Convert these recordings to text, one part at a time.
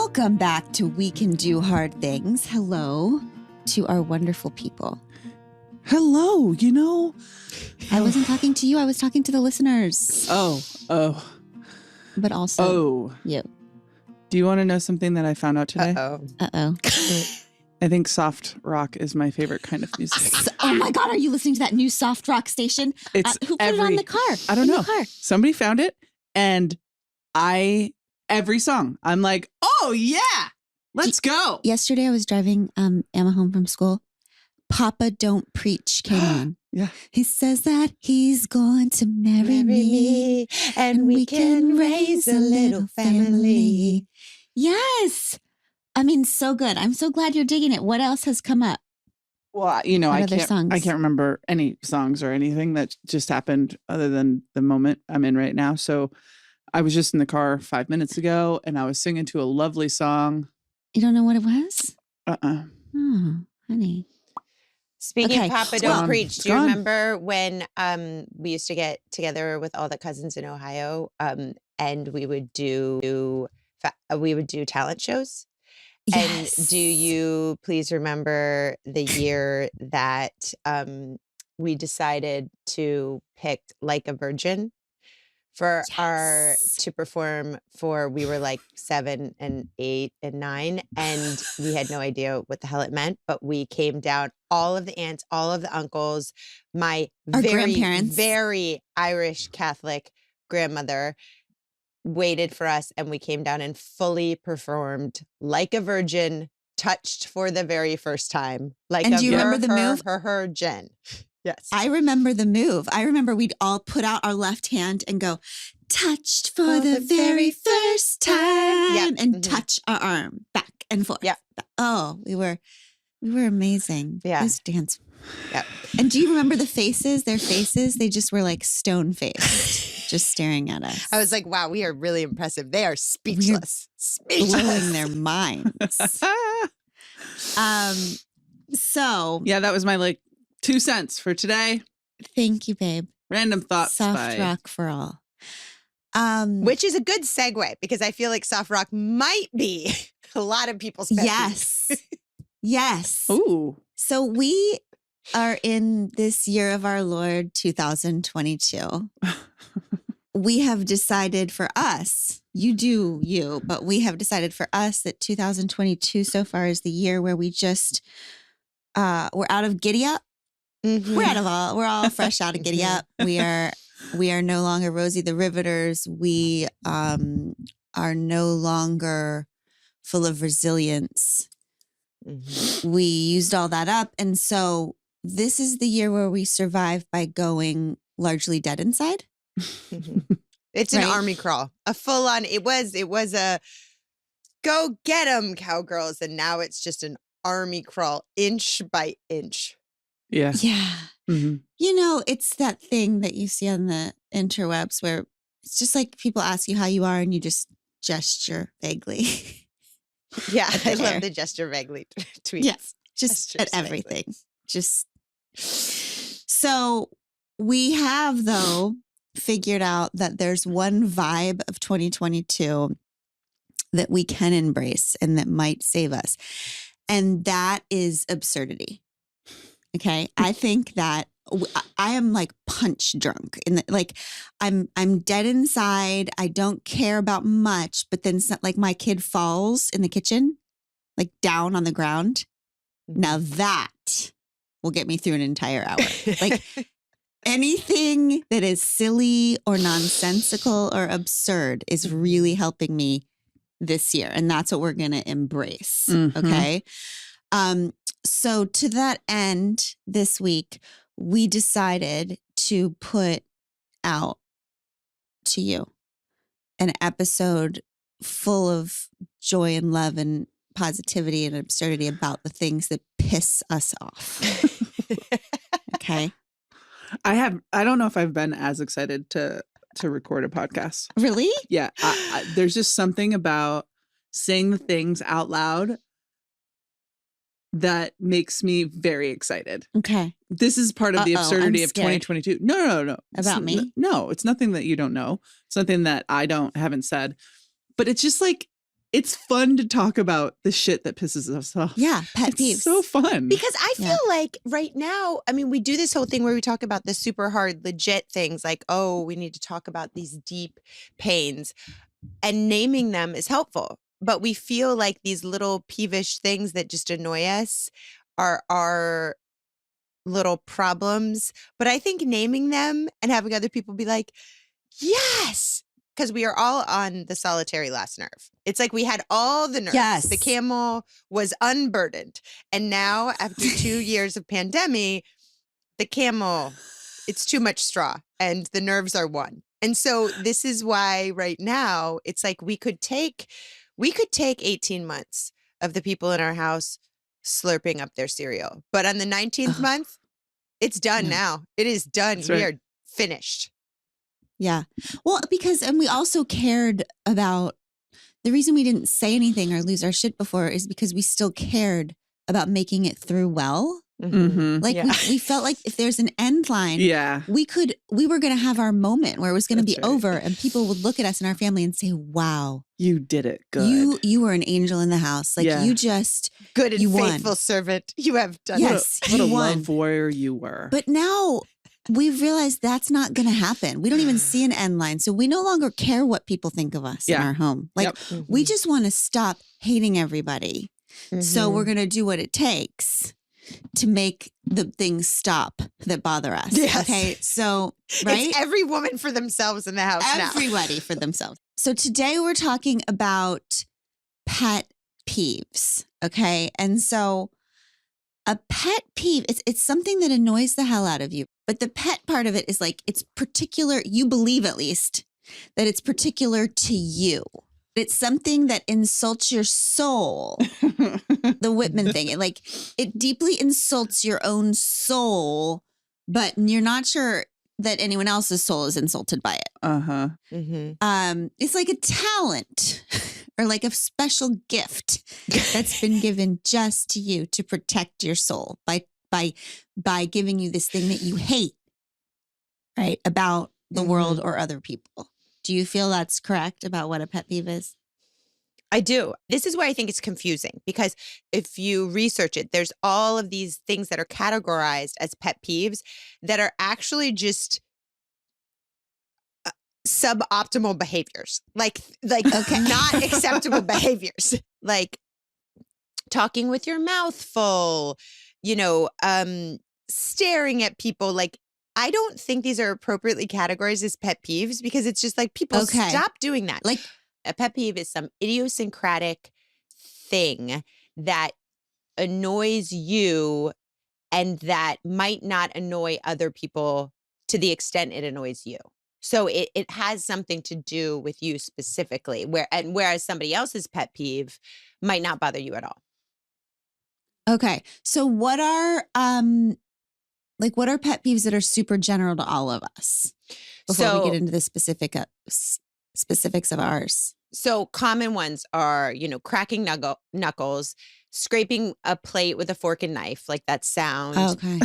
Welcome back to We Can Do Hard Things. Hello to our wonderful people. Hello, I wasn't talking to you. I was talking to the listeners. Oh. But also you. Do you want to know something that I found out today? Uh-oh. I think soft rock is my favorite kind of music. Oh my God, are you listening to that new soft rock station? It's who put it on the car? I don't know. Car? Somebody found it, and every song, I'm like, oh yeah, let's go. Yesterday I was driving Emma home from school. Papa Don't Preach came on. Yeah. He says that he's going to marry me and we can raise a little family. Yes. I mean, so good. I'm so glad you're digging it. What else has come up? Well, I can't remember any songs or anything that just happened other than the moment I'm in right now. So I was just in the car 5 minutes ago and I was singing to a lovely song. You don't know what it was? Oh, honey. Speaking of Papa Don't Preach, do you remember when we used to get together with all the cousins in Ohio and we would do talent shows? Yes. And do you please remember the year that we decided to pick Like a Virgin for to perform for? We were like 7 and 8 and 9, and we had no idea what the hell it meant, but we came down, all of the aunts, all of the uncles, our grandparents, very Irish Catholic grandmother waited for us, and we came down and fully performed Like a Virgin, touched for the very first time. And do you remember the move? Her Jen. Yes. I remember the move. I remember we'd all put out our left hand and go, touched for the very first time, and touch our arm back and forth. Yeah. Oh, we were amazing. Yeah. This dance. Yeah. And do you remember the faces? Their faces? They just were like stone faced, just staring at us. I was like, wow, we are really impressive. They are speechless. Blowing their minds. So yeah, that was my 2 cents for today. Thank you, babe. Random thoughts. Soft rock for all. Which is a good segue because I feel like soft rock might be a lot of people's pet Yes. Yes. Ooh. So we are in this year of our Lord 2022. We have decided for us, you do you, but we have decided for us that 2022 so far is the year where we just we're out of giddy up. Mm-hmm. We're all fresh out of giddy up. We are no longer Rosie the Riveters. We are no longer full of resilience. Mm-hmm. We used all that up. And so this is the year where we survive by going largely dead inside. Mm-hmm. It's an army crawl, a full on, it was a go get 'em cowgirls. And now it's just an army crawl inch by inch. Yeah. Yeah. Mm-hmm. It's that thing that you see on the interwebs where it's just like people ask you how you are and you just gesture vaguely. Yeah. I love the gesture vaguely tweets. Yes. Just at everything. Just so we have, though, figured out that there's one vibe of 2022 that we can embrace and that might save us. And that is absurdity. Okay. I think that I am punch drunk I'm dead inside. I don't care about much, but then my kid falls in the kitchen, down on the ground. Now that will get me through an entire hour. Anything that is silly or nonsensical or absurd is really helping me this year. And that's what we're going to embrace. Mm-hmm. Okay. So to that end, this week, we decided to put out to you an episode full of joy and love and positivity and absurdity about the things that piss us off. Okay. I don't know if I've been as excited to record a podcast. Really? Yeah. There's just something about saying the things out loud that makes me very excited. Okay. This is part of the absurdity of 2022. No. About me? No, it's nothing that you don't know. It's nothing that I haven't said. But it's just it's fun to talk about the shit that pisses us off. Yeah, pet peeves. It's so fun. Because I feel like right now, I mean, we do this whole thing where we talk about the super hard, legit things like, oh, we need to talk about these deep pains, and naming them is helpful. But we feel like these little peevish things that just annoy us are our little problems. But I think naming them and having other people be like, yes, because we are all on the solitary last nerve. It's like we had all the nerves. Yes. The camel was unburdened. And now after 2 years of pandemic, the camel, it's too much straw and the nerves are one. And so this is why right now it's like we could take 18 months of the people in our house slurping up their cereal. But on the 19th month, it's done now. It is done. That's we right. are finished. Yeah. Well, and we also cared about, the reason we didn't say anything or lose our shit before is because we still cared about making it through well. Mm-hmm. Like we felt like if there's an end line, we were going to have our moment where it was going to be over and people would look at us and our family and say, wow, you did it good. You were an angel in the house. Like you just good and faithful won. Servant. You have done yes, what a love warrior you were. But now we've realized that's not going to happen. We don't even see an end line. So we no longer care what people think of us in our home. Like we just want to stop hating everybody. So we're going to do what it takes to make the things stop that bother us. Yes. Okay. So, right? It's every woman for themselves in the house now. Everybody for themselves. So today we're talking about pet peeves. Okay. And so a pet peeve, it's something that annoys the hell out of you. But the pet part of it is like, it's particular, you believe at least, that it's particular to you. It's something that insults your soul. The Whitman thing. It deeply insults your own soul, but you're not sure that anyone else's soul is insulted by it. Uh-huh. Mm-hmm. It's like a talent or like a special gift that's been given just to you to protect your soul by giving you this thing that you hate, right, about the world or other people. Do you feel that's correct about what a pet peeve is? I do. This is where I think it's confusing because if you research it, there's all of these things that are categorized as pet peeves that are actually just suboptimal behaviors, like not acceptable behaviors, like talking with your mouth full, staring at people. Like, I don't think these are appropriately categorized as pet peeves because it's just like people stop doing that. Like a pet peeve is some idiosyncratic thing that annoys you and that might not annoy other people to the extent it annoys you. So it has something to do with you specifically, whereas somebody else's pet peeve might not bother you at all. Okay. So what are pet peeves that are super general to all of us before we get into the specifics of ours? So common ones are, cracking knuckles, scraping a plate with a fork and knife, like that sound. Oh, okay.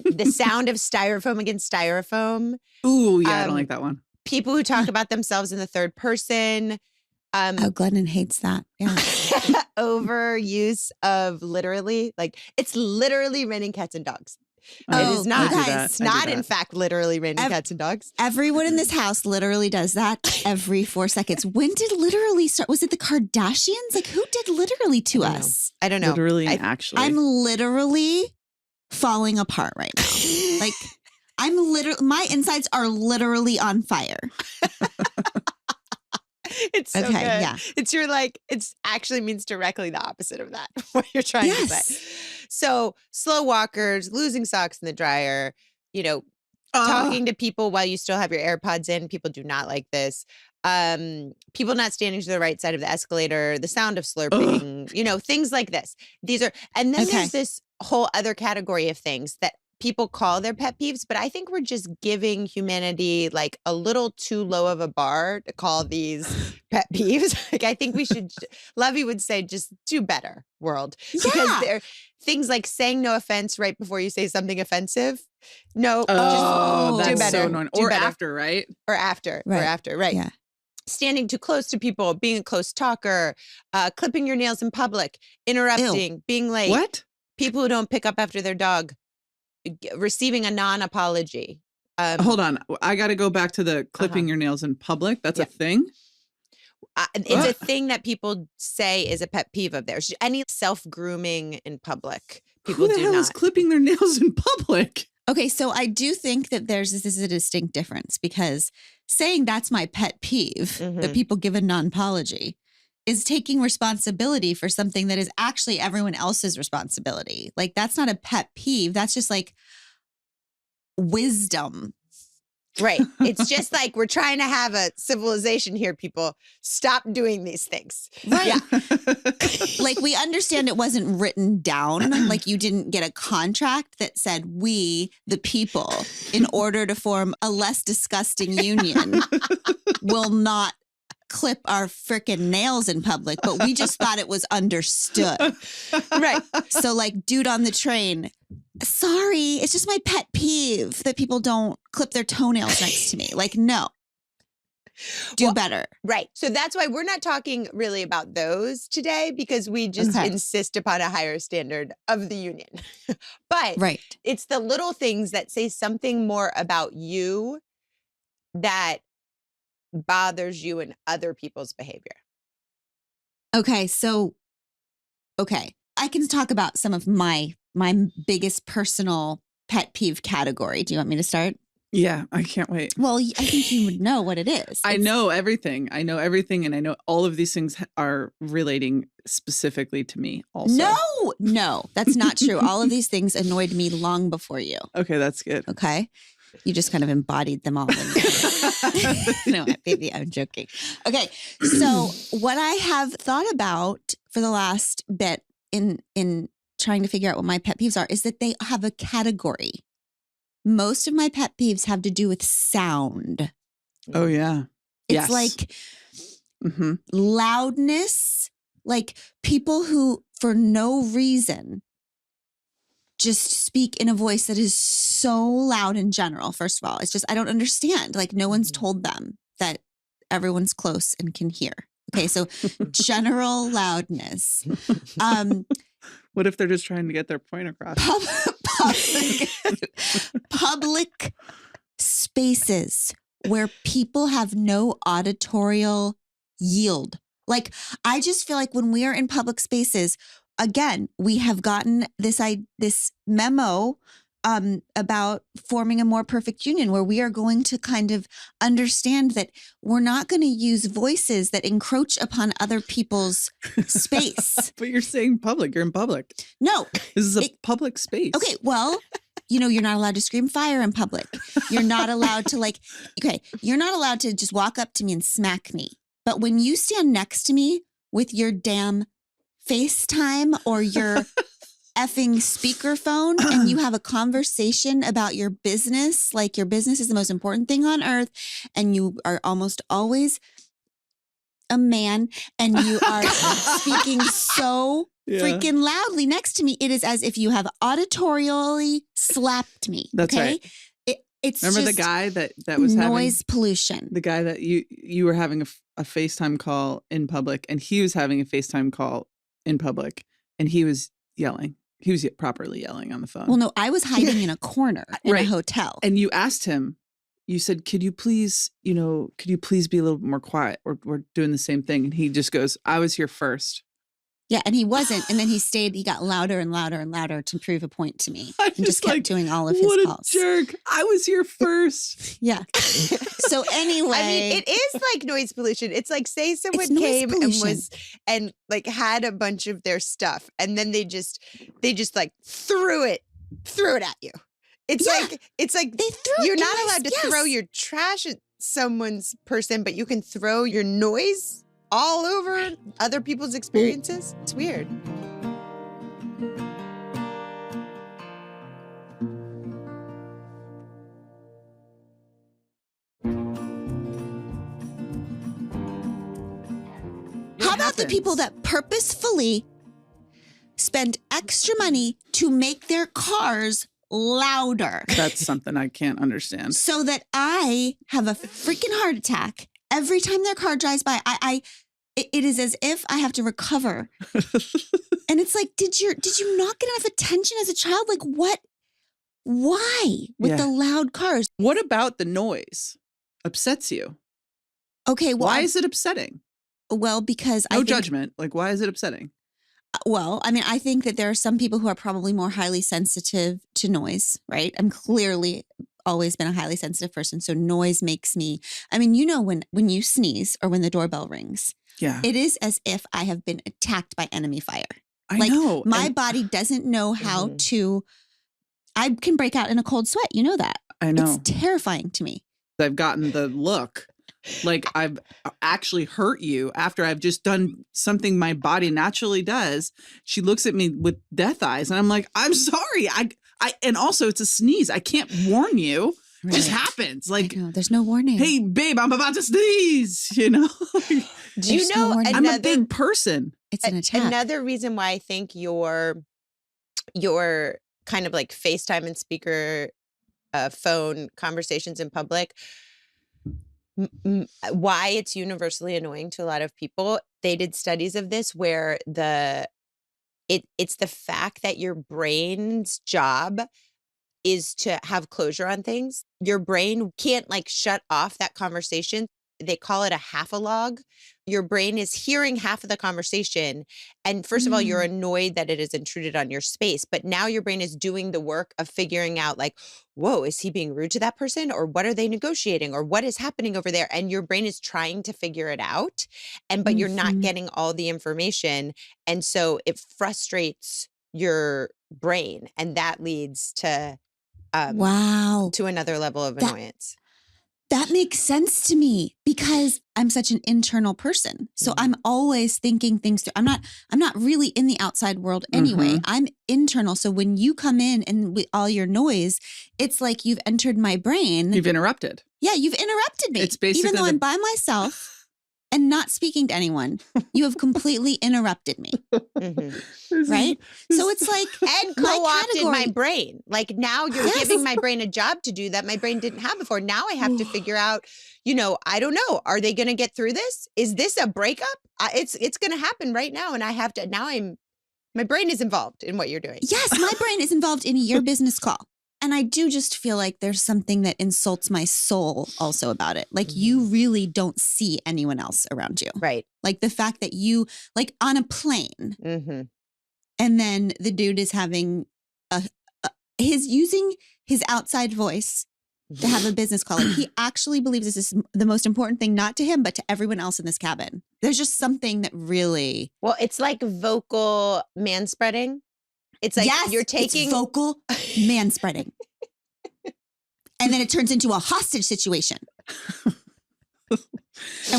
The sound of styrofoam against styrofoam. Ooh, yeah, I don't like that one. People who talk about themselves in the third person. Glennon hates that. Yeah. Overuse of literally, like it's literally raining cats and dogs. Oh, it is not. It's not, in fact, literally raining cats and dogs. Everyone in this house literally does that every 4 seconds. When did literally start? Was it the Kardashians? Like, who did literally to us? I don't know. Literally, actually. I'm literally falling apart right now. Like, my insides are literally on fire. It's so good. Yeah. It's actually means directly the opposite of that, what you're trying to say. So slow walkers, losing socks in the dryer, talking to people while you still have your AirPods in. People do not like this. People not standing to the right side of the escalator, the sound of slurping, things like this. And then there's this whole other category of things that people call their pet peeves, but I think we're just giving humanity like a little too low of a bar to call these pet peeves. Like, I think we should, Lovey would say, just do better, world. Because there are things like saying no offense right before you say something offensive. No, just do that's better. so annoying. Or after, right? Or after, right. Yeah. standing too close to people, being a close talker, clipping your nails in public, interrupting, Ew. being late. What? People who don't pick up after their dog, receiving a non-apology. Hold on. I got to go back to the clipping your nails in public. That's a thing? It's a thing that people say is a pet peeve of theirs. Any self-grooming in public, people Who the hell is clipping their nails in public? Okay, so I do think that this is a distinct difference, because saying that's my pet peeve, that people give a non-apology, is taking responsibility for something that is actually everyone else's responsibility. Like, that's not a pet peeve. That's just like wisdom. Right. It's just like, we're trying to have a civilization here, people. Stop doing these things. Right. Yeah. Like, we understand it wasn't written down. Like, you didn't get a contract that said we, the people, in order to form a less disgusting union, will not clip our frickin' nails in public. But we just thought it was understood. Right. So, like, dude on the train, sorry, it's just my pet peeve that people don't clip their toenails next to me. Like, no. Do better. Right. So that's why we're not talking really about those today, because we just insist upon a higher standard of the union. But it's the little things that say something more about you that bothers you in other people's behavior. Okay. So, I can talk about some of my biggest personal pet peeve category. Do you want me to start? Yeah, I can't wait. Well, I think you would know what it is. I know everything. And I know all of these things are relating specifically to me also. No, that's not true. All of these things annoyed me long before you. Okay, that's good. Okay. You just kind of embodied them all. No, baby, I'm joking. Okay. So what I have thought about for the last bit in trying to figure out what my pet peeves are is that they have a category. Most of my pet peeves have to do with sound. Oh, yeah. It's like loudness, like people who, for no reason, just speak in a voice that is so loud in general. First of all, it's just, I don't understand. Like, no one's told them that everyone's close and can hear. Okay. So general loudness. What if they're just trying to get their point across? Public spaces where people have no auditorial yield. Like, I just feel like when we are in public spaces, again, we have gotten this memo about forming a more perfect union, where we are going to kind of understand that we're not going to use voices that encroach upon other people's space. But you're saying public. You're in public. No. This is a public space. Okay, well, you're not allowed to scream fire in public. You're not allowed to you're not allowed to just walk up to me and smack me. But when you stand next to me with your damn FaceTime or your effing speakerphone and you have a conversation about your business, like your business is the most important thing on earth, and you are almost always a man and you are speaking so freaking loudly next to me, it is as if you have auditorially slapped me. That's right. It's remember just the guy that was noise pollution. The guy that you were having a FaceTime call in public, and he was having a FaceTime call in public, and he was yelling. He was properly yelling on the phone. Well, no, I was hiding in a corner in a hotel. And you asked him, you said, could you please be a little more quiet? We're doing the same thing. And he just goes, I was here first. Yeah, and he wasn't. And then he got louder and louder and louder to prove a point to me. And just kept doing all of his calls. What a jerk. I was here first. Yeah. So anyway. I mean, it is like noise pollution. It's like, say someone came and had a bunch of their stuff, and then they just like threw it at you. It's like they threw you're not allowed to throw your trash at someone's person, but you can throw your noise all over other people's experiences. It's weird. How about the people that purposefully spend extra money to make their cars louder? That's something I can't understand. So that I have a freaking heart attack every time their car drives by, it is as if I have to recover. And it's like, did you not get enough attention as a child? Like what? Why with the loud cars? What about the noise upsets you? Okay. Well, why is it upsetting? Well, because no judgment. Like, why is it upsetting? Well, I mean, I think that there are some people who are probably more highly sensitive to noise, right? I'm clearly always been a highly sensitive person. So noise makes me, I mean, when you sneeze or when the doorbell rings, it is as if I have been attacked by enemy fire. I know. My body doesn't know how to, I can break out in a cold sweat. You know that. I know. It's terrifying to me. I've gotten the look like I've actually hurt you after I've just done something my body naturally does. She looks at me with death eyes and I'm like, I'm sorry. And also it's a sneeze. I can't warn you. It just happens. Like, there's no warning. Hey, babe, I'm about to sneeze, you know? Do you know, I'm a big person. It's an attack. Another reason why I think your kind of like FaceTime and speaker phone conversations in public, why it's universally annoying to a lot of people. They did studies of this where it's the fact that your brain's job is to have closure on things. Your brain can't like shut off that conversation. They call it a half-a-log. Your brain is hearing half of the conversation. And first of all, you're annoyed that it has intruded on your space. But now your brain is doing the work of figuring out like, whoa, is he being rude to that person? Or what are they negotiating? Or what is happening over there? And your brain is trying to figure it out. But you're not getting all the information. And so it frustrates your brain. And that leads to to another level of annoyance. That makes sense to me because I'm such an internal person. So I'm always thinking things through. I'm not really in the outside world anyway. I'm internal. So when you come in and with all your noise, it's like you've entered my brain. You've interrupted. Yeah, you've interrupted me. It's basically even though I'm by myself and not speaking to anyone, you have completely interrupted me. Right? So it's like, and co-opted my brain. Like now you're giving my brain a job to do that my brain didn't have before. Now I have to figure out, I don't know. Are they going to get through this? Is this a breakup? It's going to happen right now. And I have to, my brain is involved in what you're doing. Yes, my brain is involved in your business call. And I do just feel like there's something that insults my soul also about it. Like you really don't see anyone else around you. Right. Like the fact that you, like on a plane, and then the dude is having he's using his outside voice to have a business call. Like he actually believes this is the most important thing, not to him, but to everyone else in this cabin. There's just something that really. Well, it's like vocal manspreading. It's like you're taking it's vocal manspreading. And then it turns into a hostage situation. And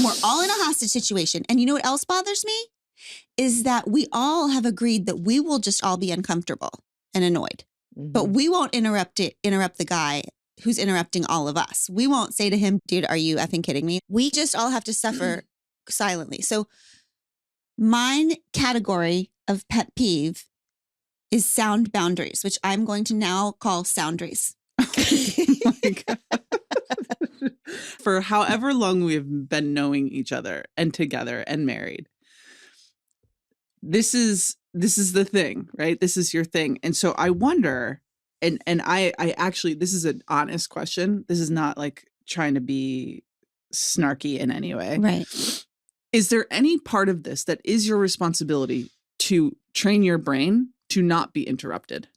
we're all in a hostage situation. And you know what else bothers me? Is that we all have agreed that we will just all be uncomfortable and annoyed. But we won't interrupt the guy who's interrupting all of us. We won't say to him, dude, are you effing kidding me? We just all have to suffer silently. So mine category of pet peeve is sound boundaries, which I'm going to now call soundaries. Oh my God. For however long we've been knowing each other and together and married, this is the thing, right? This is your thing. And so I wonder, and I actually, this is an honest question. This is not like trying to be snarky in any way. Right. Is there any part of this that is your responsibility to train your brain to not be interrupted?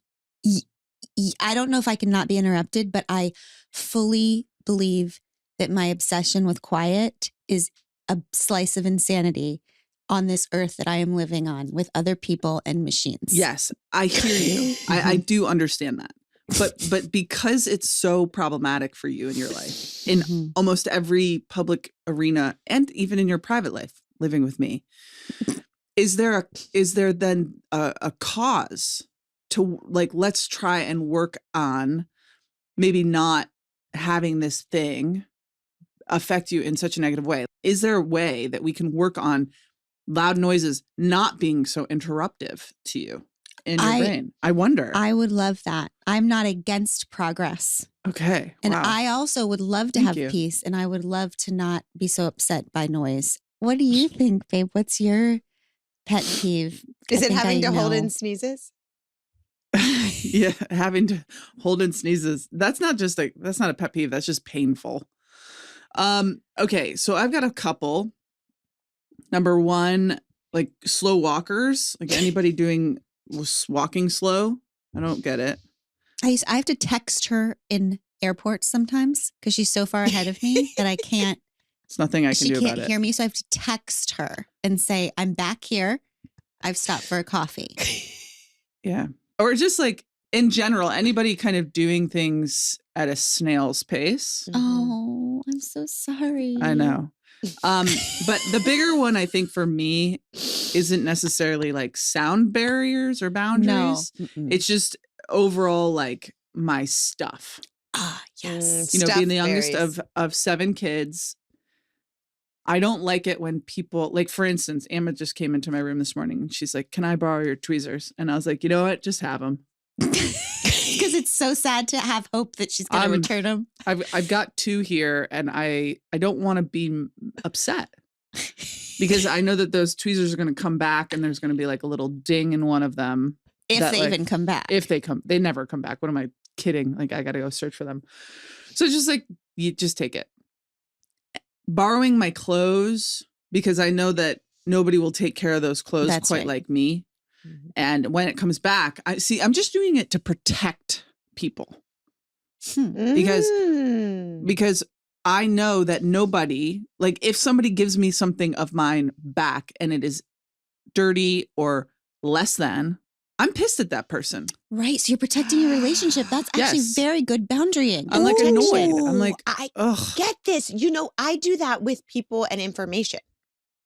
I don't know if I can not be interrupted, but I fully believe that my obsession with quiet is a slice of insanity on this earth that I am living on with other people and machines. Yes, I hear you. I do understand that. But because it's so problematic for you in your life, in almost every public arena and even in your private life, living with me, is there then a cause to like, let's try and work on maybe not having this thing affect you in such a negative way? Is there a way that we can work on loud noises not being so interruptive to you? in your brain. I wonder. I would love that. I'm not against progress. Okay. And wow. I also would love to have peace, and I would love to not be so upset by noise. What do you think, babe? What's your pet peeve? Is it having to hold in sneezes? Yeah, having to hold in sneezes. That's not a pet peeve. That's just painful. Okay, so I've got a couple. Number one, like slow walkers, like anybody walking slow. I don't get it. I have to text her in airports sometimes because she's so far ahead of me that I can't. It's nothing I can do about it. She can't hear me, so I have to text her and say, I'm back here. I've stopped for a coffee. Yeah. Or just like in general, anybody kind of doing things at a snail's pace. Oh, I'm so sorry. I know. But the bigger one, I think for me, isn't necessarily like sound barriers or boundaries. No. It's just overall like my stuff. Ah, yes. Being the youngest of 7 kids, I don't like it when people, like for instance, Emma just came into my room this morning and she's like, can I borrow your tweezers? And I was like, you know what? Just have them. Because it's so sad to have hope that she's going to return them. I've got 2 here and I don't want to be upset because I know that those tweezers are going to come back and there's going to be like a little ding in one of them. If they even come back. They never come back. What am I kidding? Like I got to go search for them. So just like, you just take it. Borrowing my clothes because I know that nobody will take care of those clothes quite like me. Mm-hmm. And when it comes back, I'm just doing it to protect people because I know that nobody, like if somebody gives me something of mine back and it is dirty or less than, I'm pissed at that person. Right. So you're protecting your relationship. That's actually very good boundarying. I'm like annoyed. I'm like, I get this. I do that with people and information.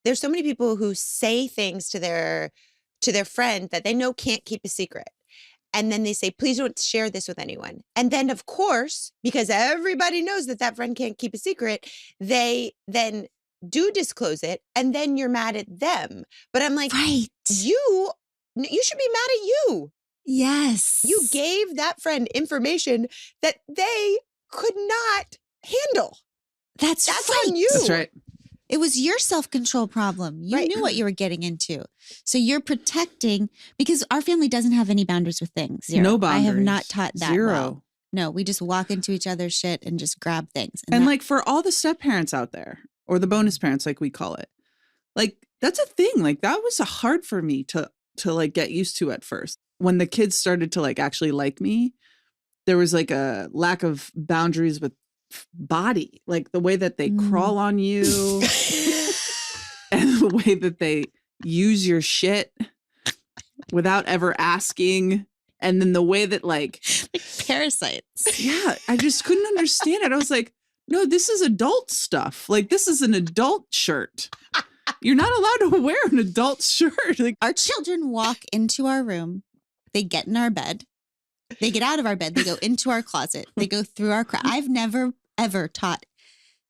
There's so many people who say things to their friend that they know can't keep a secret. And then they say, please don't share this with anyone. And then of course, because everybody knows that friend can't keep a secret, they then do disclose it. And then you're mad at them. But I'm like, right. You should be mad at you. Yes. You gave that friend information that they could not handle. That's right. On you. That's right. It was your self-control problem. You knew what you were getting into. So you're protecting, because our family doesn't have any boundaries with things. Zero. No boundaries. I have not taught that Zero. well. No, we just walk into each other's shit and just grab things. And like for all the step parents out there, or the bonus parents, like we call it, like that's a thing. Like that was hard for me to like get used to at first. When the kids started to like actually like me, there was like a lack of boundaries with body, like the way that they crawl on you and the way that they use your shit without ever asking. And then the way that like parasites. Yeah. I just couldn't understand it. I was like, no, this is adult stuff. Like this is an adult shirt. You're not allowed to wear an adult shirt. Like our children walk into our room. They get in our bed. They get out of our bed. They go into our closet. They go through our I've never, ever taught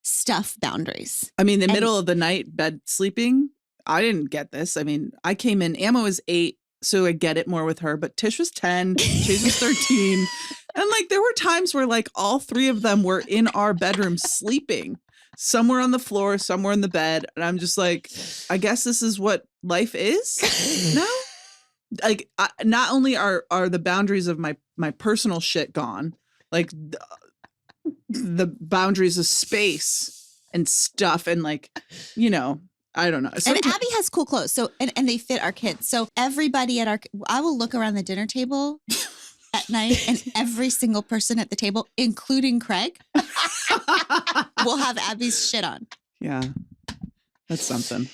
stuff boundaries. I mean, the middle of the night bed sleeping, I didn't get this. I mean, I came in, Emma was 8, so I get it more with her, but Tish was 10, Chase was 13. And like, there were times where like all 3 of them were in our bedroom sleeping. Somewhere on the floor, somewhere in the bed. And I'm just like, I guess this is what life is now. Like, not only are the boundaries of my personal shit gone, like the boundaries of space and stuff. And like, I don't know. And Abby has cool clothes. So, and they fit our kids. So everybody I will look around the dinner table at night and every single person at the table, including Craig, will have Abby's shit on. Yeah. That's something.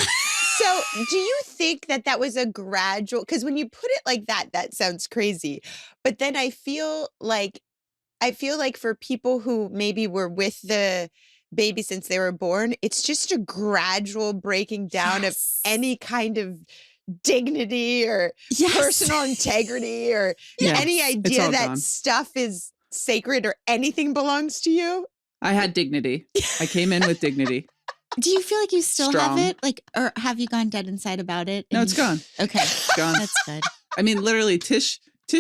So do you think that was a gradual, because when you put it like that sounds crazy. But then I feel like for people who maybe were with the baby since they were born, it's just a gradual breaking down of any kind of dignity or personal integrity or any idea that gone. Stuff is sacred or anything belongs to you. I had dignity. I came in with dignity. Do you feel like you still Strong. have it? Like, or have you gone dead inside about it? No, it's gone. Okay. It's gone. That's good. I mean, literally, Tish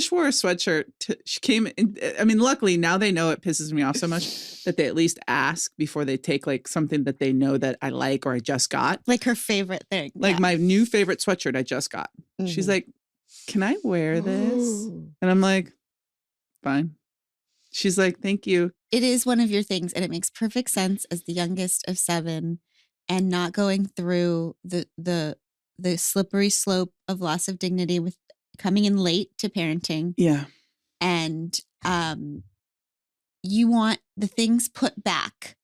wore a sweatshirt. She came in. I mean, luckily now they know it pisses me off so much that they at least ask before they take like something that they know that I like or I just got. Like her favorite thing. Like my new favorite sweatshirt I just got. Mm-hmm. She's like, "Can I wear this?" And I'm like, "Fine." She's like, "Thank you." It is one of your things, and it makes perfect sense as the youngest of 7 and not going through the slippery slope of loss of dignity with coming in late to parenting. Yeah. And you want the things put back.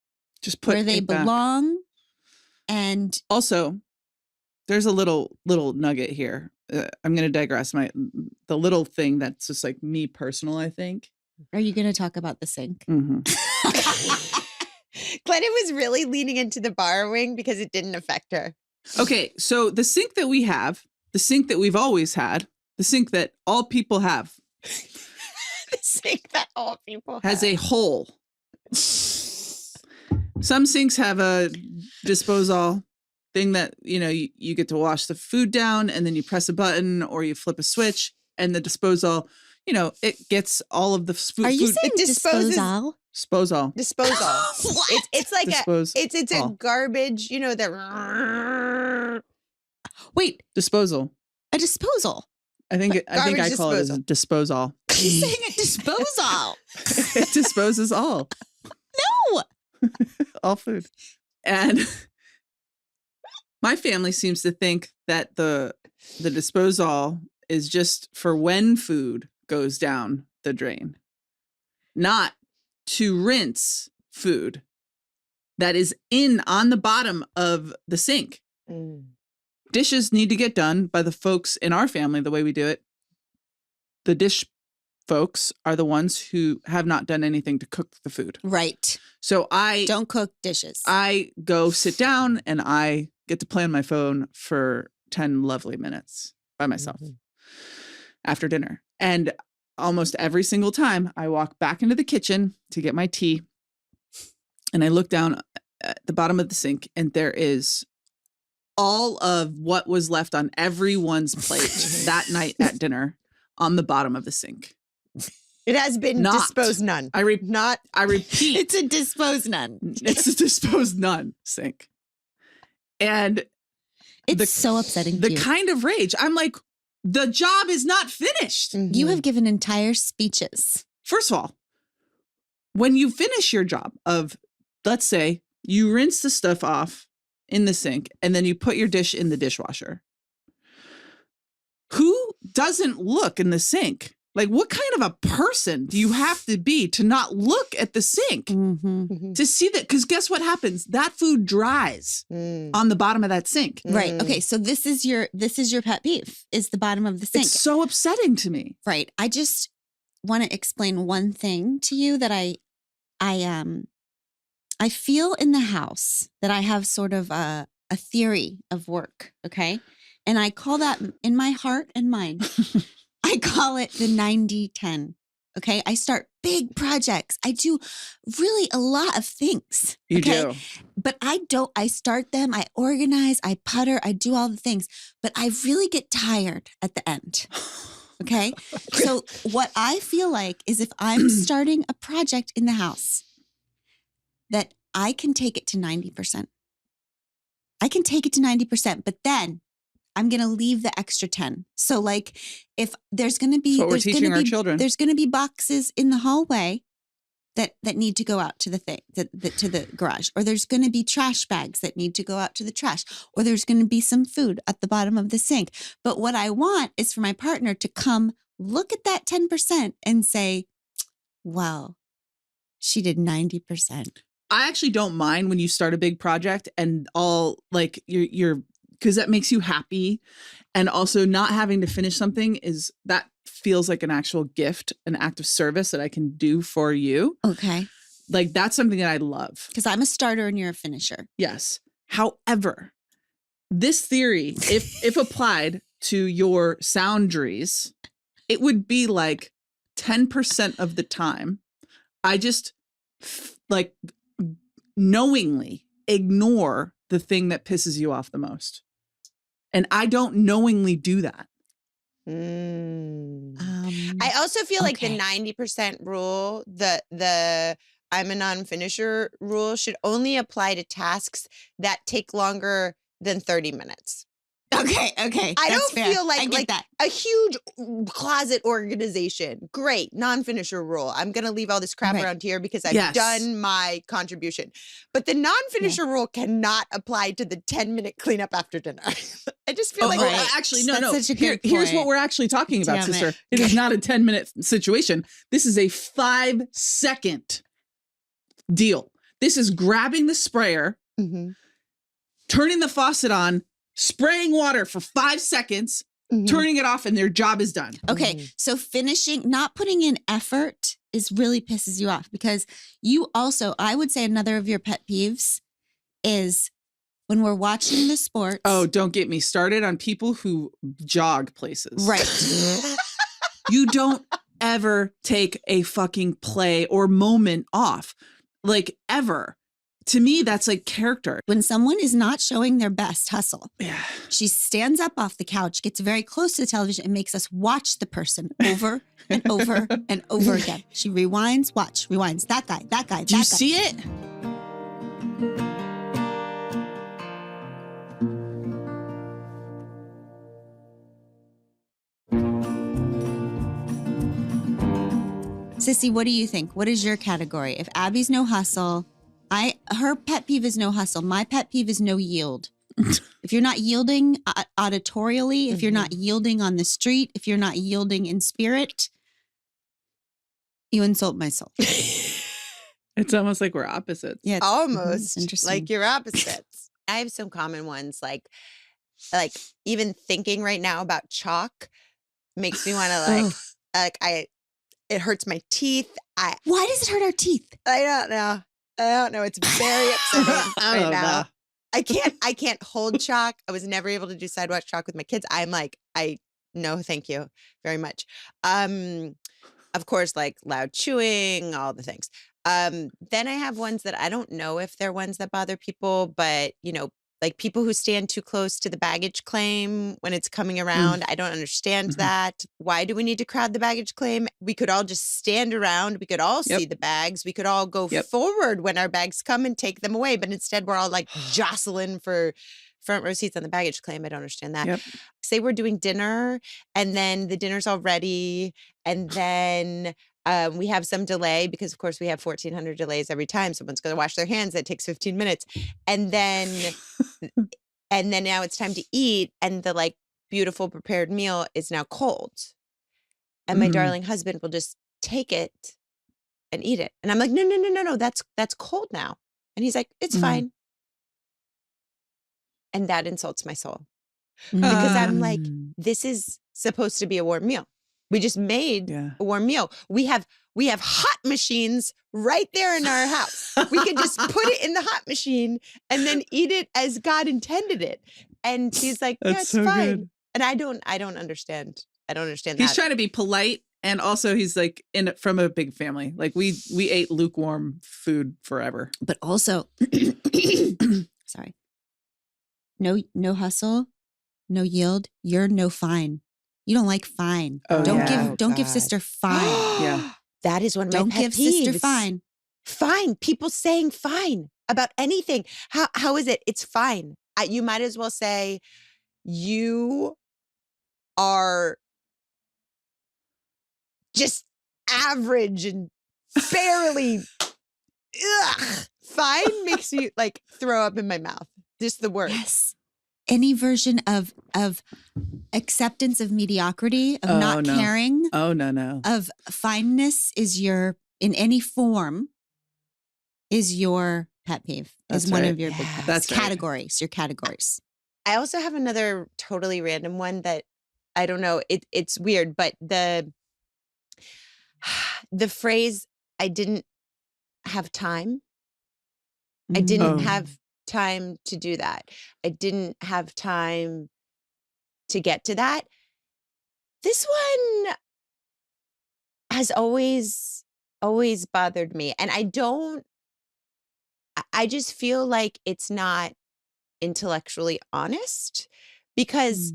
Just put where they belong. Back. And also, there's a little nugget here. I'm going to digress. The little thing that's just like me personal, I think. Are you going to talk about the sink? Mm-hmm. Glennon was really leaning into the borrowing because it didn't affect her. Okay, so the sink that we have, the sink that we've always had, the sink that all people have. The sink that all people has have. a hole. Some sinks have a disposal thing that, you get to wash the food down and then you press a button or you flip a switch and the disposal, it gets all of the food. Are you saying disposal? Disposal. What? It's like it's a garbage, that. Wait. Disposal. A disposal. I think I call it a disposal. He's saying a disposal. It disposes all. No. All food. And my family seems to think that the disposal is just for when food goes down the drain, not to rinse food that is on the bottom of the sink. Mm. Dishes need to get done by the folks in our family the way we do it. The dish folks are the ones who have not done anything to cook the food. Right. So I don't cook dishes. I go sit down and I get to play on my phone for 10 lovely minutes by myself after dinner. And almost every single time I walk back into the kitchen to get my tea and I look down at the bottom of the sink and there is all of what was left on everyone's plate that night at dinner on the bottom of the sink. It has been disposed none. I repeat. It's a disposed none. It's a disposed none sink. And it's so upsetting. The kind of rage. I'm like, the job is not finished. Mm-hmm. You have given entire speeches. First of all, when you finish your job of, let's say, you rinse the stuff off in the sink and then you put your dish in the dishwasher. Who doesn't look in the sink? Like, what kind of a person do you have to be to not look at the sink to see that? Because guess what happens? That food dries on the bottom of that sink. Right. Okay. So this is your pet peeve is the bottom of the sink. It's so upsetting to me. Right. I just want to explain one thing to you that I feel in the house that I have sort of a theory of work. Okay. And I call that in my heart and mind. I call it the 90-10. Okay. I start big projects. I do really a lot of things. You do. But I start them. I organize, I putter, I do all the things, but I really get tired at the end. Okay. So what I feel like is if I'm starting a project in the house that I can take it to 90%. I can take it to 90%, but then I'm going to leave the extra 10. So like if there's going to be, we're teaching our children. There's going to be boxes in the hallway that need to go out to the thing, to the garage, or there's going to be trash bags that need to go out to the trash, or there's going to be some food at the bottom of the sink. But what I want is for my partner to come look at that 10% and say, wow, she did 90%. I actually don't mind when you start a big project and all like you're because that makes you happy. And also not having to finish something that feels like an actual gift, an act of service that I can do for you. Okay. Like that's something that I love. Because I'm a starter and you're a finisher. Yes. However, this theory, if applied to your soundaries, it would be like 10% of the time, I just like knowingly ignore the thing that pisses you off the most. And I don't knowingly do that. I also feel like the 90% rule, the I'm a non-finisher rule should only apply to tasks that take longer than 30 minutes. Okay. I don't feel like that. A huge closet organization. Great. Non-finisher rule. I'm going to leave all this crap around here because I've done my contribution. But the non-finisher rule cannot apply to the 10-minute cleanup after dinner. I just feel like actually, no. Such a good Here's point. what we're actually talking about, Damn sister. It is not a 10-minute situation. This is a 5-second deal. This is grabbing the sprayer, turning the faucet on, spraying water for 5 seconds, turning it off, and their job is done. Okay. So finishing, not putting in effort is really pisses you off because you also, I would say another of your pet peeves is when we're watching the sports. Oh, don't get me started on people who jog places. Right. You don't ever take a fucking play or moment off. Like ever. To me, that's like character. When someone is not showing their best hustle, Yeah. she stands up off the couch, gets very close to the television, and makes us watch the person over and over and over again. She rewinds, rewinds. That guy. Do you see it? Sissy, what do you think? What is your category? If Abby's no hustle, her pet peeve is no hustle. My pet peeve is no yield. If you're not yielding auditorially, if you're not yielding on the street, if you're not yielding in spirit, you insult my soul. It's almost like we're opposites. Yeah, almost interesting. like you're opposites. I have some common ones, like even thinking right now about chalk makes me want to it hurts my teeth. Why does it hurt our teeth? I don't know. It's very upsetting right now. I can't hold chalk. I was never able to do sidewalk chalk with my kids. I'm like, no, thank you very much. Of course, like loud chewing, all the things. Then I have ones that I don't know if they're ones that bother people, but like people who stand too close to the baggage claim when it's coming around. I don't understand that. Why do we need to crowd the baggage claim? We could all just stand around. We could all see the bags. We could all go forward when our bags come and take them away. But instead, we're all like jostling for front row seats on the baggage claim. I don't understand that. Say we're doing dinner and then the dinner's all ready. And then we have some delay because, of course, we have 1,400 delays every time someone's going to wash their hands. That takes 15 minutes. And then now it's time to eat. And the like beautiful prepared meal is now cold. And my darling husband will just take it and eat it. And I'm like, no. That's cold now. And he's like, it's fine. And that insults my soul because I'm like, this is supposed to be a warm meal. We just made a warm meal. We have hot machines right there in our house. We could just put it in the hot machine and then eat it as God intended it. And he's like, yeah, it's fine. Good. And I don't understand. I don't understand that. He's trying to be polite. And also he's like from a big family. Like we ate lukewarm food forever. But also, sorry, no hustle, no yield. You're no fine. You don't like fine. Don't give sister fine. That is one of my pet peeves. Don't give sister fine. Fine. People saying fine about anything. How is it? It's fine. You might as well say you are just average and barely. Fine makes me like throw up in my mouth. Just the word. Yes. Any version of acceptance of mediocrity, of not caring. Oh, no. Of fineness is in any form is your pet peeve. Is one of your big pet peeves. Categories, your categories. I also have another totally random one that I don't know. It's weird, but the phrase, I didn't have time. I didn't have time to do that. I didn't have time to get to that. This one has always bothered me. And I just feel like it's not intellectually honest because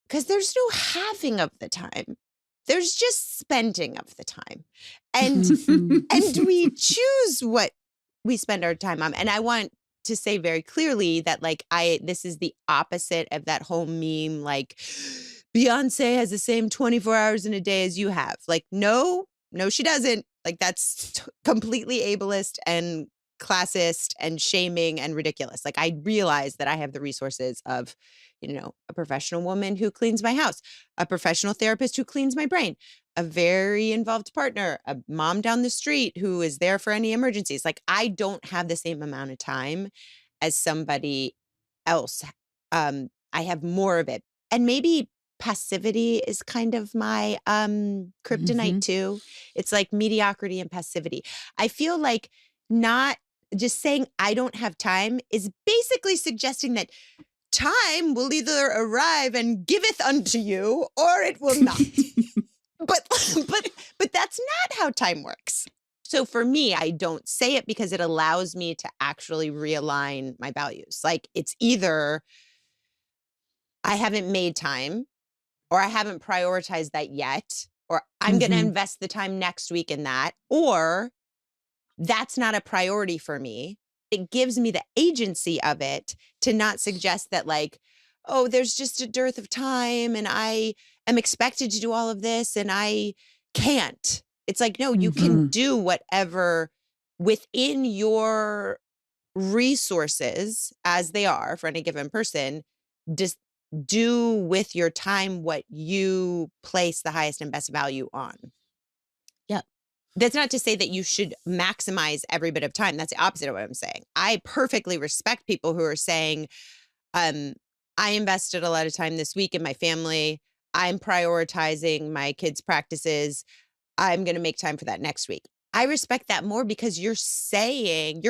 there's no having of the time. There's just spending of the time. And and we choose what we spend our time on. And I want to say very clearly that like this is the opposite of that whole meme, like Beyonce has the same 24 hours in a day as you have. Like, no, she doesn't. Like, that's completely ableist and classist and shaming and ridiculous. Like, I realize that I have the resources of, a professional woman who cleans my house, a professional therapist who cleans my brain, a very involved partner, a mom down the street who is there for any emergencies. Like, I don't have the same amount of time as somebody else. I have more of it. And maybe passivity is kind of my kryptonite too. It's like mediocrity and passivity. I feel like not just saying I don't have time is basically suggesting that time will either arrive and giveth unto you or it will not. but that's not how time works. So for me, I don't say it because it allows me to actually realign my values. Like, it's either I haven't made time, or I haven't prioritized that yet, or I'm going to invest the time next week in that, or that's not a priority for me. It gives me the agency of it to not suggest that like, oh, there's just a dearth of time and I am expected to do all of this and I can't. It's like, no, you can do whatever within your resources as they are for any given person. Just do with your time what you place the highest and best value on. Yep. That's not to say that you should maximize every bit of time. That's the opposite of what I'm saying. I perfectly respect people who are saying, I invested a lot of time this week in my family. I'm prioritizing my kids' practices. I'm going to make time for that next week. I respect that more because you're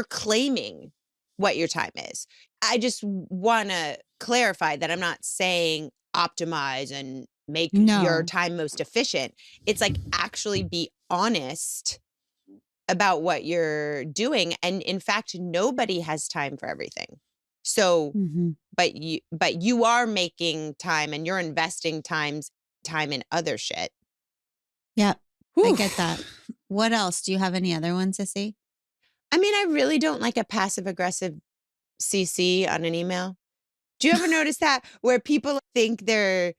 claiming what your time is. I just want to clarify that I'm not saying optimize and make your time most efficient. It's like actually be honest about what you're doing. And in fact, nobody has time for everything. So, but you are making time and you're investing time in other shit. Yeah, I get that. What else? Do you have any other ones, Sissy? I mean, I really don't like a passive aggressive CC on an email. Do you ever notice that where people think they're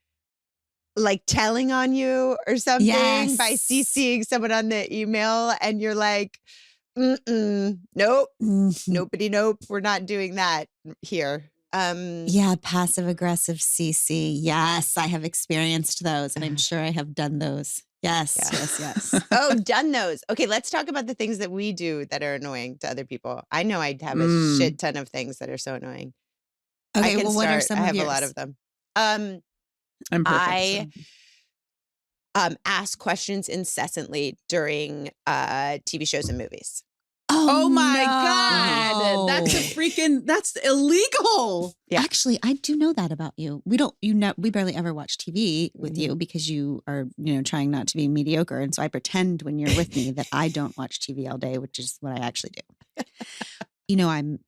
like telling on you or something by CCing someone on the email and you're like, nope, nope, we're not doing that here. Yeah, passive aggressive CC. Yes, I have experienced those and I'm sure I have done those. Yes. Oh, done those. Okay, let's talk about the things that we do that are annoying to other people. I know I have a shit ton of things that are so annoying. Okay, well, what are some of yours? I have a lot of them. I'm perfect. I ask questions incessantly during TV shows and movies. Oh my God. That's illegal. Yeah. Actually, I do know that about you. We barely ever watch TV with you because you are, trying not to be mediocre. And so I pretend when you're with me that I don't watch TV all day, which is what I actually do. I'm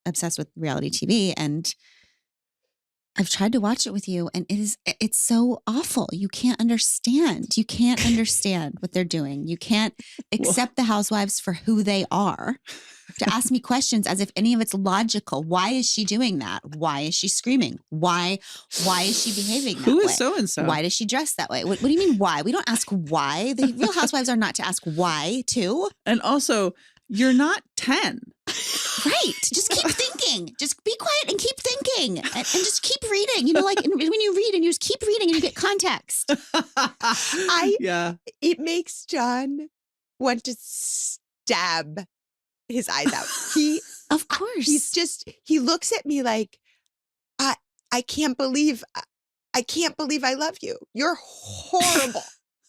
obsessed with reality TV and I've tried to watch it with you and it's so awful. You can't understand. You can't understand what they're doing. You can't accept the housewives for who they are. To ask me questions as if any of it's logical. Why is she doing that? Why is she screaming? Why is she behaving that way? Who is so-and-so? Why does she dress that way? What do you mean why? We don't ask why. The Real Housewives are not to ask why too. And also, you're not 10. Right. Just keep thinking. Just be quiet and keep thinking and just keep reading. Like when you read and you just keep reading and you get context. It makes John want to stab his eyes out. Of course. He looks at me like, I can't believe I love you. You're horrible.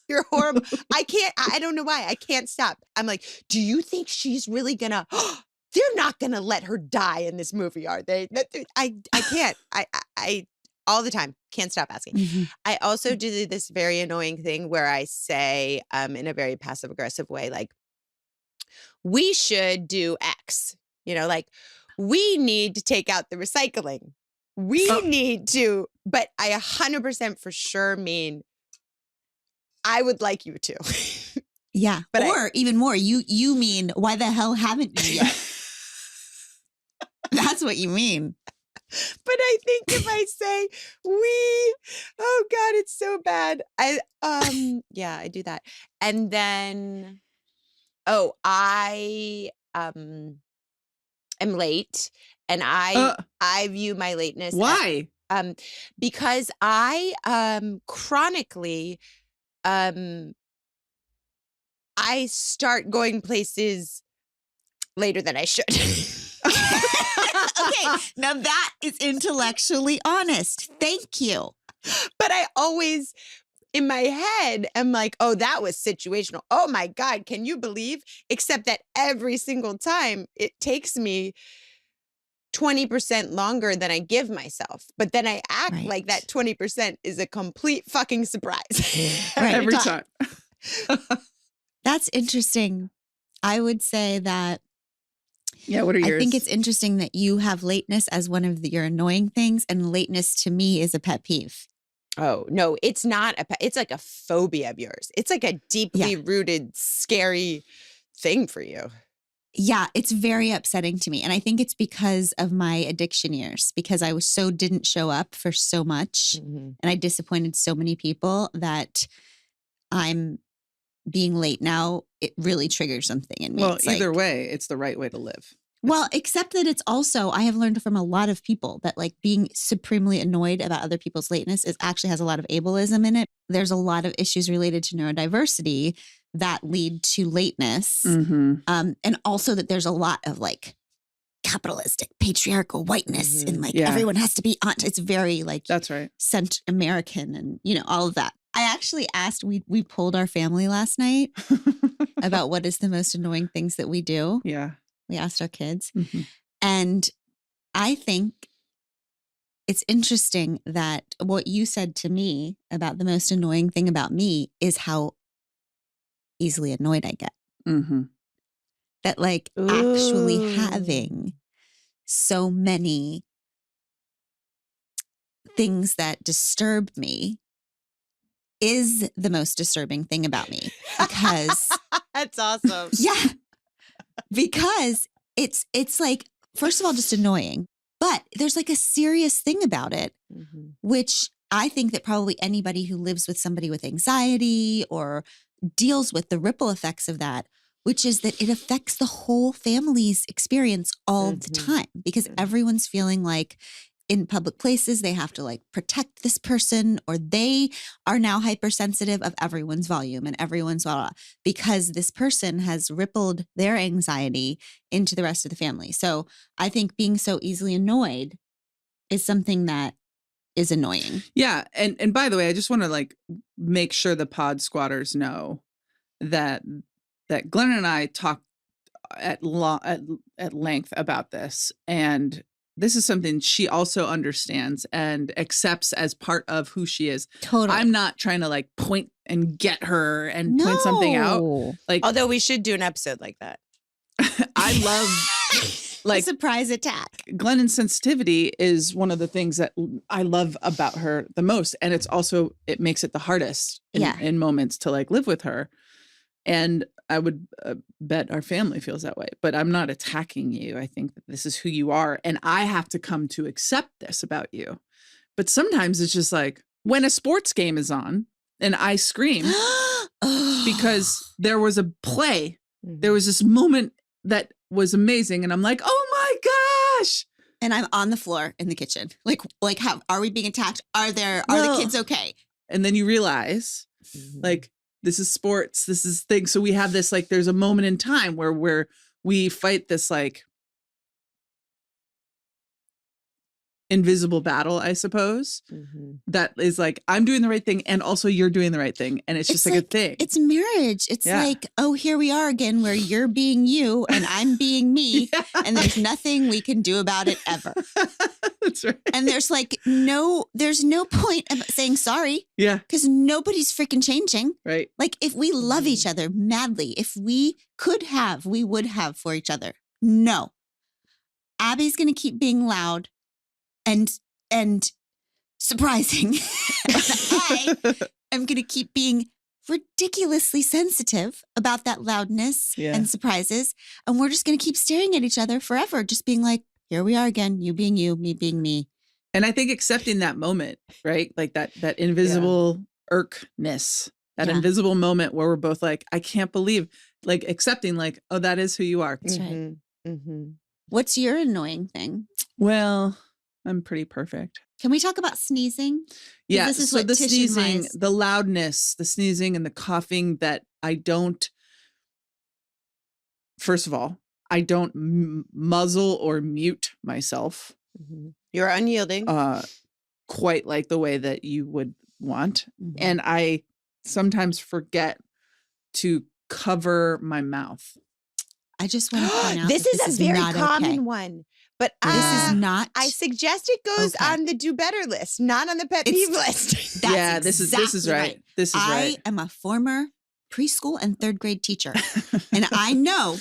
You're horrible. I don't know why. I can't stop. I'm like, do you think she's really gonna, they're not gonna let her die in this movie, are they? I can't. I all the time. Can't stop asking. I also do this very annoying thing where I say, in a very passive aggressive way, like, we should do X, like, we need to take out the recycling. We need to, but I 100% for sure mean I would like you to. Yeah. But or even more, you mean, why the hell haven't you yet? That's what you mean. But I think if I say oh God, it's so bad. Yeah, I do that. And then, I am late, and I view my lateness. Why? Because I chronically I start going places later than I should. Okay, now that is intellectually honest. Thank you. But I always, in my head, am like, oh, that was situational. Oh my God, can you believe? Except that every single time it takes me 20% longer than I give myself. But then I act like that 20% is a complete fucking surprise. Every time. That's interesting. I would say that. Yeah, what are yours? I think it's interesting that you have lateness as one of your annoying things, and lateness to me is a pet peeve. Oh, no, it's not it's like a phobia of yours. It's like a deeply rooted, scary thing for you. Yeah, it's very upsetting to me. And I think it's because of my addiction years, because I didn't show up for so much, and I disappointed so many people that I'm being late now. It really triggers something in me. Well, either way, it's the right way to live. Well, except that it's also, I have learned from a lot of people that like being supremely annoyed about other people's lateness actually has a lot of ableism in it. There's a lot of issues related to neurodiversity that lead to lateness. And also that there's a lot of like capitalistic, patriarchal whiteness and like everyone has to be on. It's very like that's right. American and, all of that. I actually asked, we polled our family last night about what is the most annoying things that we do. Yeah. We asked our kids. And I think it's interesting that what you said to me about the most annoying thing about me is how easily annoyed I get. That like actually having so many things that disturb me is the most disturbing thing about me. Because that's awesome. Yeah. Because it's like, first of all, just annoying, but there's like a serious thing about it, which I think that probably anybody who lives with somebody with anxiety or deals with the ripple effects of that, which is that it affects the whole family's experience all the time, because everyone's feeling like in public places, they have to like protect this person, or they are now hypersensitive of everyone's volume and everyone's blah, blah, because this person has rippled their anxiety into the rest of the family. So I think being so easily annoyed is something that is annoying. Yeah. And by the way, I just want to like make sure the pod squatters know that Glennon and I talked at length about this, and this is something she also understands and accepts as part of who she is. Totally. I'm not trying to like point and get her and point something out. Like, although we should do an episode like that. I love like a surprise attack. Glennon's sensitivity is one of the things that I love about her the most. And it makes it the hardest in moments to like live with her. And I would bet our family feels that way, but I'm not attacking you. I think that this is who you are, and I have to come to accept this about you. But sometimes it's just like when a sports game is on and I scream because there was a play, there was this moment that was amazing, and I'm like, oh my gosh. And I'm on the floor in the kitchen. Like how are we being attacked? Are the kids okay? And then you realize like, this is sports. This is things. So we have this, like, there's a moment in time where we fight this like invisible battle, I suppose, that is like, I'm doing the right thing. And also you're doing the right thing. And it's just like a thing. It's marriage. It's like, oh, here we are again, where you're being you and I'm being me. And there's nothing we can do about it ever. That's right. And there's there's no point of saying sorry. Yeah. Because nobody's freaking changing. Right. Like if we love each other madly, if we could have, we would have for each other. No. Abby's going to keep being loud and surprising. I am going to keep being ridiculously sensitive about that loudness and surprises. And we're just going to keep staring at each other forever, just being like, here we are again, you being you, me being me. And I think accepting that moment, right? Like that invisible irkness, that invisible moment where we're both like, I can't believe, like accepting like, oh, that is who you are. That's right. What's your annoying thing? Well, I'm pretty perfect. Can we talk about sneezing? Yeah. This is so the sneezing, the loudness, the sneezing and the coughing that I don't, first of all, I don't muzzle or mute myself. You're unyielding. Quite like the way that you would want. And I sometimes forget to cover my mouth. I just want to point out this is a very common one. But this is not. I suggest it goes on the do better list, not on the pet peeve list. That's this is right. This is right. I am a former preschool and third grade teacher, and I know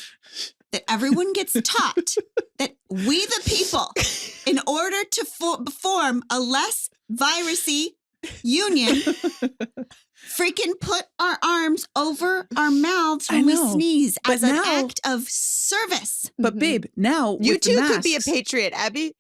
that everyone gets taught that we the people, in order to form a less virusy union, freaking put our arms over our mouths when we sneeze as an act of service. But babe, now you too could be a patriot, Abby.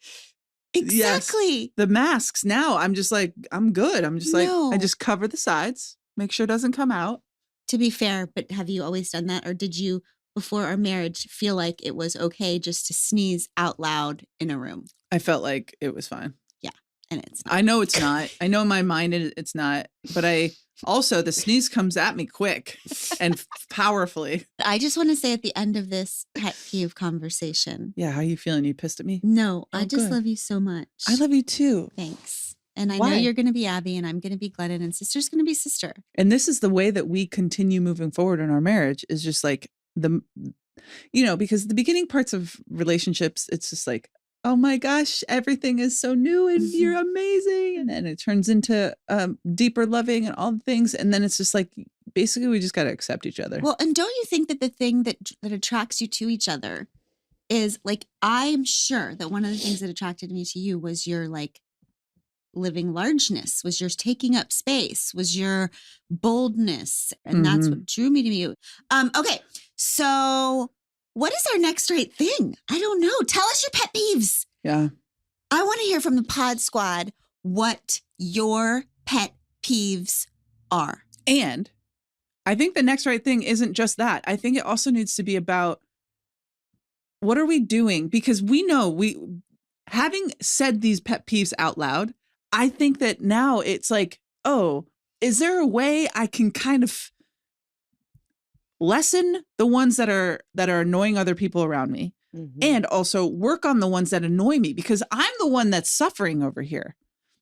Exactly. Yes, the masks now, I'm just like, I'm good. I'm just like, I just cover the sides, make sure it doesn't come out. To be fair, but have you always done that? Or did you, before our marriage, feel like it was okay just to sneeze out loud in a room? I felt like it was fine. Yeah. And it's not. I know it's not. I know in my mind it's not. But also the sneeze comes at me quick and powerfully. I just want to say at the end of this pet peeve conversation. Yeah. How are you feeling? You pissed at me? No, I just love you so much. I love you too. Thanks. And I know you're going to be Abby and I'm going to be Glennon and sister's going to be sister. And this is the way that we continue moving forward in our marriage is just like because the beginning parts of relationships, it's just like, oh my gosh, everything is so new and you're amazing. And then it turns into deeper loving and all the things. And then it's just like, basically we just got to accept each other. Well, and don't you think that the thing that attracts you to each other is like, I'm sure that one of the things that attracted me to you was your like living largeness, was your taking up space, was your boldness. And that's what drew me to you. Okay. So what is our next right thing? I don't know. Tell us your pet peeves. Yeah. I want to hear from the pod squad what your pet peeves are. And I think the next right thing isn't just that. I think it also needs to be about what are we doing? Because we know having said these pet peeves out loud, I think that now it's like, oh, is there a way I can kind of lessen the ones that are annoying other people around me and also work on the ones that annoy me because I'm the one that's suffering over here.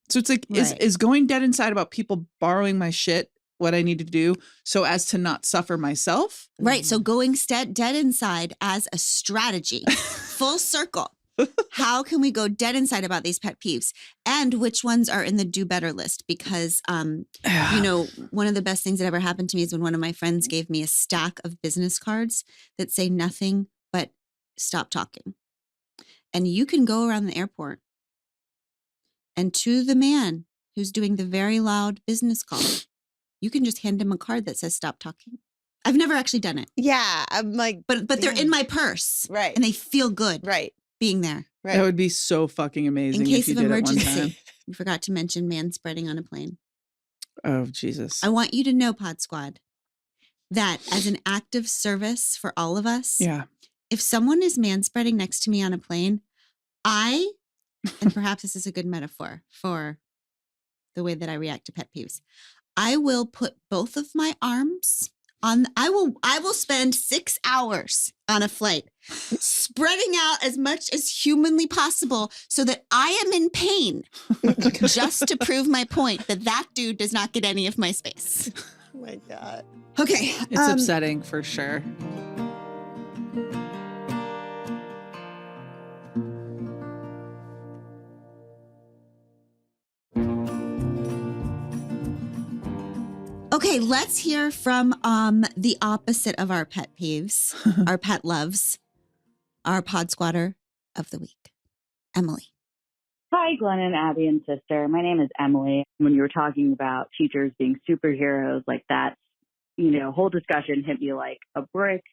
So it's like, is going dead inside about people borrowing my shit what I need to do so as to not suffer myself? Right. So going dead inside as a strategy, full circle. How can we go dead inside about these pet peeves and which ones are in the do better list? Because, one of the best things that ever happened to me is when one of my friends gave me a stack of business cards that say nothing but stop talking. And you can go around the airport and to the man who's doing the very loud business call, you can just hand him a card that says stop talking. I've never actually done it. Yeah. I'm like, but they're in my purse. Right. And they feel good. Right. Being there. Right. That would be so fucking amazing. In case if of you did it one emergency. time. You forgot to mention manspreading on a plane. Oh, Jesus. I want you to know, Pod Squad, that as an act of service for all of us, if someone is manspreading next to me on a plane, and perhaps this is a good metaphor for the way that I react to pet peeves, I will put both of my arms I will spend 6 hours on a flight spreading out as much as humanly possible so that I am in pain just to prove my point that dude does not get any of my space. Oh my God. Okay. It's upsetting for sure. Okay, let's hear from the opposite of our pet peeves, our pet loves, our pod squatter of the week. Emily. Hi, Glennon, Abby, and sister. My name is Emily. When you were talking about teachers being superheroes, like that, whole discussion hit me like a brick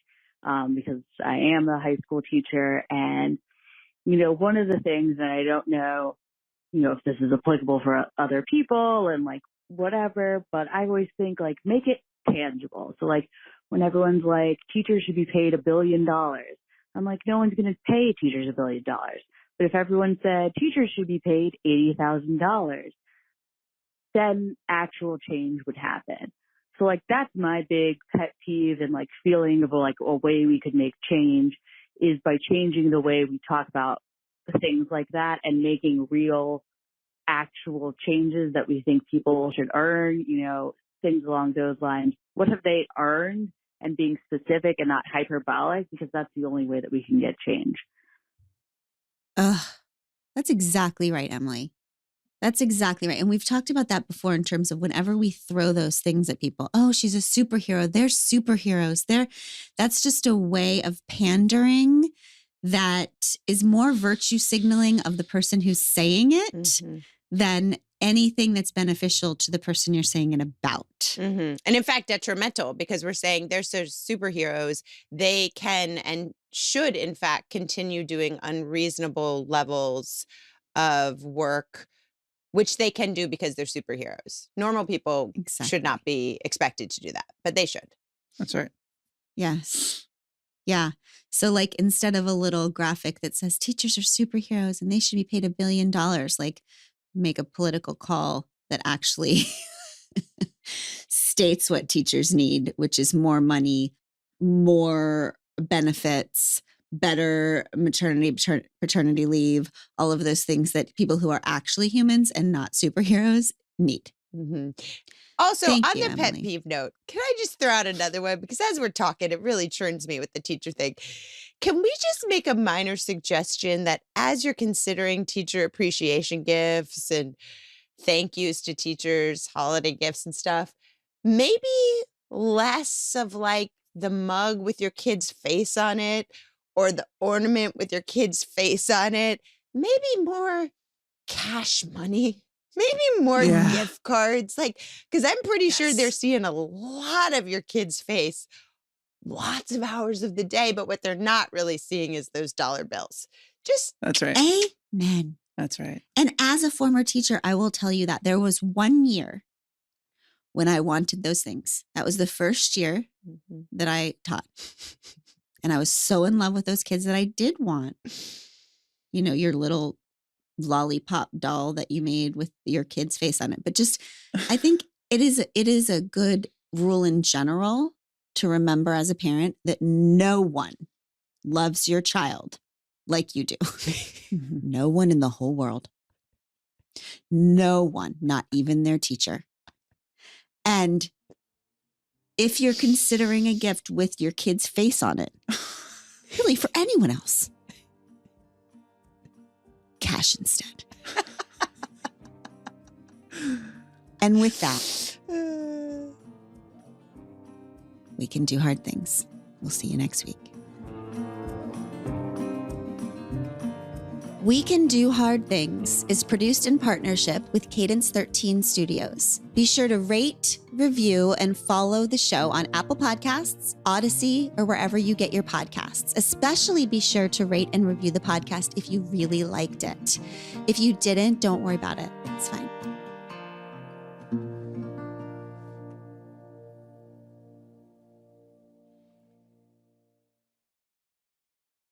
because I am a high school teacher. And, one of the things that I don't know, if this is applicable for other people and like whatever, but I always think like make it tangible. So like when everyone's like, teachers should be paid $1 billion, I'm like, no one's going to pay teachers $1 billion. But if everyone said teachers should be paid $80,000, then actual change would happen. So like that's my big pet peeve and like feeling of like a way we could make change is by changing the way we talk about things like that and making real actual changes that we think people should earn, things along those lines. What have they earned? And being specific and not hyperbolic, because that's the only way that we can get change. That's exactly right, Emily. That's exactly right. And we've talked about that before in terms of whenever we throw those things at people. Oh, she's a superhero. They're superheroes. That's just a way of pandering that is more virtue signaling of the person who's saying it than anything that's beneficial to the person you're saying it about. And in fact, detrimental, because we're saying they're so superheroes, they can and should, in fact, continue doing unreasonable levels of work, which they can do because they're superheroes. Normal people should not be expected to do that, but they should. That's right. Yes. Yeah. So like instead of a little graphic that says teachers are superheroes and they should be paid $1 billion, like make a political call that actually states what teachers need, which is more money, more benefits, better maternity, paternity leave, all of those things that people who are actually humans and not superheroes need. Also, on the pet peeve note, can I just throw out another one? Because as we're talking, it really churns me with the teacher thing. Can we just make a minor suggestion that as you're considering teacher appreciation gifts and thank yous to teachers, holiday gifts and stuff, maybe less of like the mug with your kid's face on it or the ornament with your kid's face on it, maybe more cash money, maybe more gift cards, like, because I'm pretty sure they're seeing a lot of your kid's face lots of hours of the day, but what they're not really seeing is those dollar bills. That's right. Amen. That's right. And as a former teacher, I will tell you that there was one year when I wanted those things. That was the first year that I taught. And I was so in love with those kids that I did want, your little lollipop doll that you made with your kid's face on it. But I think it is a good rule in general to remember as a parent that no one loves your child like you do. No one in the whole world. No one, not even their teacher. And if you're considering a gift with your kid's face on it, really for anyone else, cash instead. And with that, we can do hard things. We'll see you next week. We Can Do Hard Things is produced in partnership with Cadence 13 Studios. Be sure to rate, review, and follow the show on Apple Podcasts, Odyssey, or wherever you get your podcasts. Especially be sure to rate and review the podcast if you really liked it. If you didn't, don't worry about it. It's fine.